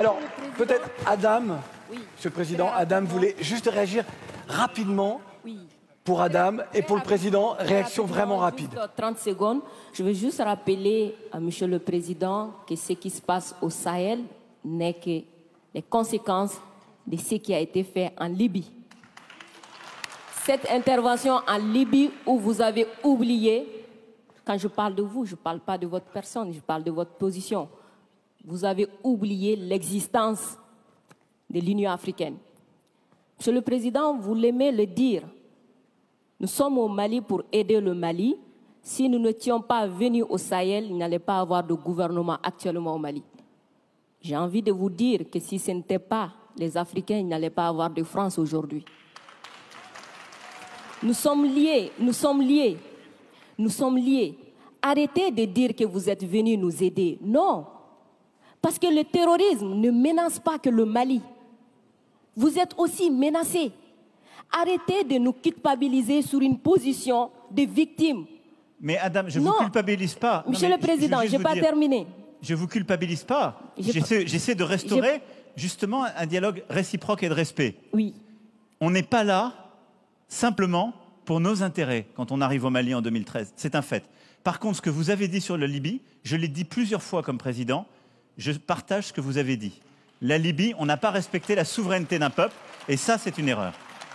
Alors, peut-être Adam, Oui. Monsieur le Président, Adam voulait juste réagir rapidement. Oui. Pour Adam et pour le Président, réaction vraiment rapide. Juste 30 secondes. Je veux juste rappeler à Monsieur le Président que ce qui se passe au Sahel n'est que les conséquences de ce qui a été fait en Libye. Cette intervention en Libye où vous avez oublié, quand je parle de vous, je ne parle pas de votre personne, je parle de votre position. Vous avez oublié l'existence de l'Union africaine. Monsieur le Président, vous l'aimez le dire. Nous sommes au Mali pour aider le Mali. Si nous n'étions pas venus au Sahel, il n'allait pas avoir de gouvernement actuellement au Mali. J'ai envie de vous dire que si ce n'était pas les Africains, il n'allait pas avoir de France aujourd'hui. Nous sommes liés, nous sommes liés, nous sommes liés. Arrêtez de dire que vous êtes venus nous aider. Non, parce que le terrorisme ne menace pas que le Mali. Vous êtes aussi menacés. Arrêtez de nous culpabiliser sur une position de victime. Mais Adam, je ne vous culpabilise pas. Monsieur le Président, je n'ai pas terminé. Je ne vous culpabilise pas. J'essaie de restaurer justement un dialogue réciproque et de respect. Oui. On n'est pas là simplement pour nos intérêts quand on arrive au Mali en 2013. C'est un fait. Par contre, ce que vous avez dit sur la Libye, je l'ai dit plusieurs fois comme président, je partage ce que vous avez dit. La Libye, on n'a pas respecté la souveraineté d'un peuple et ça, c'est une erreur.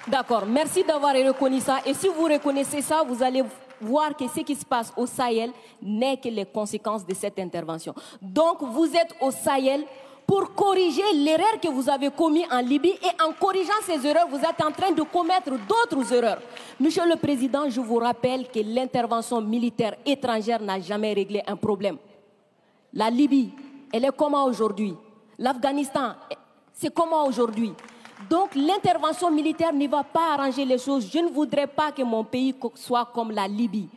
D'accord, merci d'avoir reconnu ça. Et si vous reconnaissez ça, vous allez voir que ce qui se passe au Sahel n'est que les conséquences de cette intervention. Donc, vous êtes au Sahel pour corriger l'erreur que vous avez commise en Libye et en corrigeant ces erreurs, vous êtes en train de commettre d'autres erreurs. Monsieur le Président, je vous rappelle que l'intervention militaire étrangère n'a jamais réglé un problème. La Libye, elle est comment aujourd'hui? L'Afghanistan, c'est comment aujourd'hui? Donc l'intervention militaire ne va pas arranger les choses. Je ne voudrais pas que mon pays soit comme la Libye.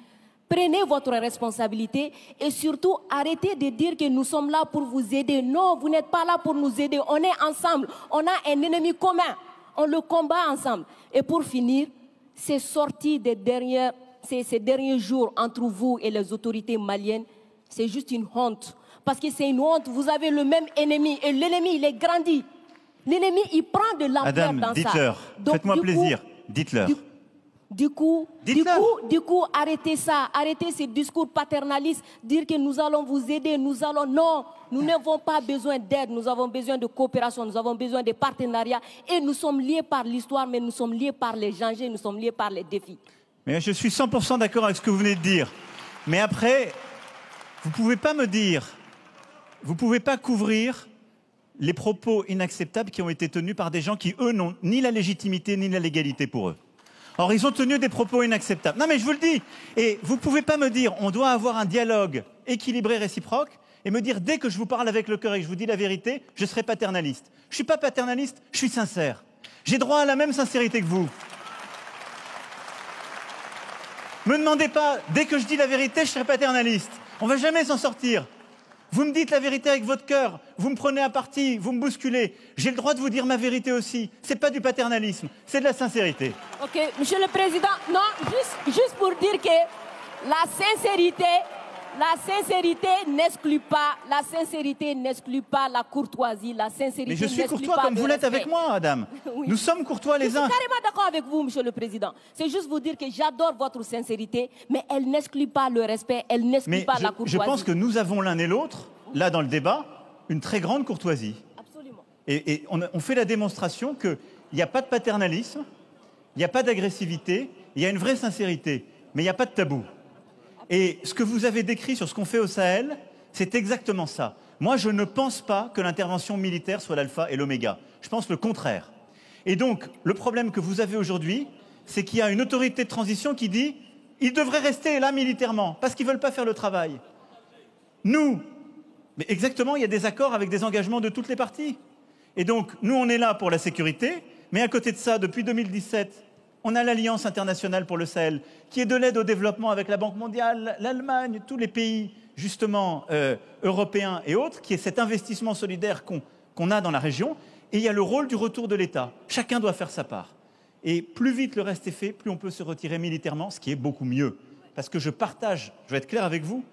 Prenez votre responsabilité et surtout arrêtez de dire que nous sommes là pour vous aider. Non, vous n'êtes pas là pour nous aider. On est ensemble. On a un ennemi commun. On le combat ensemble. Et pour finir, ces sorties ces derniers jours entre vous et les autorités maliennes, c'est juste une honte. Parce que c'est une honte. Vous avez le même ennemi et l'ennemi, il est grandi. L'ennemi, il prend de l'ampleur dans ça. Adam, dites-leur. Faites-moi plaisir. Dites-leur. Du coup, arrêtez ça. Arrêtez ces discours paternalistes. Dire que nous allons vous aider, nous allons... Non, nous n'avons pas besoin d'aide. Nous avons besoin de coopération. Nous avons besoin de partenariat. Et nous sommes liés par l'histoire, mais nous sommes liés par les dangers. Nous sommes liés par les défis. Mais je suis 100% d'accord avec ce que vous venez de dire. Mais après, vous ne pouvez pas me dire... Vous ne pouvez pas couvrir les propos inacceptables qui ont été tenus par des gens qui, eux, n'ont ni la légitimité ni la légalité pour eux. Or, ils ont tenu des propos inacceptables. Non, mais je vous le dis. Et vous ne pouvez pas me dire, on doit avoir un dialogue équilibré, réciproque, et me dire, dès que je vous parle avec le cœur et que je vous dis la vérité, je serai paternaliste. Je ne suis pas paternaliste, je suis sincère. J'ai droit à la même sincérité que vous. Me demandez pas, dès que je dis la vérité, je serai paternaliste. On ne va jamais s'en sortir. Vous me dites la vérité avec votre cœur, vous me prenez à partie, vous me bousculez. J'ai le droit de vous dire ma vérité aussi. C'est pas du paternalisme, c'est de la sincérité. Ok, Monsieur le Président, non, juste pour dire que la sincérité n'exclut pas la courtoisie, la sincérité. Mais je suis courtois comme vous l'êtes avec moi, Adam. Oui. Nous sommes courtois les uns. Je suis carrément d'accord avec vous, Monsieur le Président. C'est juste vous dire que j'adore votre sincérité, mais elle n'exclut pas le respect, elle n'exclut pas la courtoisie. Je pense que nous avons l'un et l'autre, là dans le débat, une très grande courtoisie. Absolument. Et on fait la démonstration qu'il n'y a pas de paternalisme, il n'y a pas d'agressivité, il y a une vraie sincérité, mais il n'y a pas de tabou. Et ce que vous avez décrit sur ce qu'on fait au Sahel, c'est exactement ça. Moi, je ne pense pas que l'intervention militaire soit l'alpha et l'oméga. Je pense le contraire. Et donc, le problème que vous avez aujourd'hui, c'est qu'il y a une autorité de transition qui dit « ils devraient rester là militairement, parce qu'ils ne veulent pas faire le travail ». Nous, mais exactement, il y a des accords avec des engagements de toutes les parties. Et donc, nous, on est là pour la sécurité, mais à côté de ça, depuis 2017, on a l'Alliance internationale pour le Sahel, qui est de l'aide au développement avec la Banque mondiale, l'Allemagne, tous les pays, justement, européens et autres, qui est cet investissement solidaire qu'on a dans la région. Et il y a le rôle du retour de l'État. Chacun doit faire sa part. Et plus vite le reste est fait, plus on peut se retirer militairement, ce qui est beaucoup mieux. Parce que je vais être clair avec vous,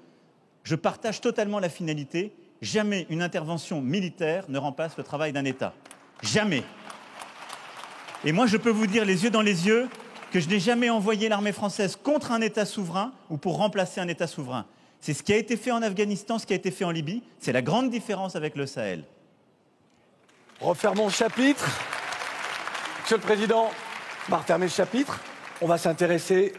je partage totalement la finalité jamais une intervention militaire ne remplace le travail d'un État. Jamais. Et moi, je peux vous dire les yeux dans les yeux que je n'ai jamais envoyé l'armée française contre un État souverain ou pour remplacer un État souverain. C'est ce qui a été fait en Afghanistan, ce qui a été fait en Libye. C'est la grande différence avec le Sahel. Refermons le chapitre. Monsieur le Président, on va refermer le chapitre. On va s'intéresser...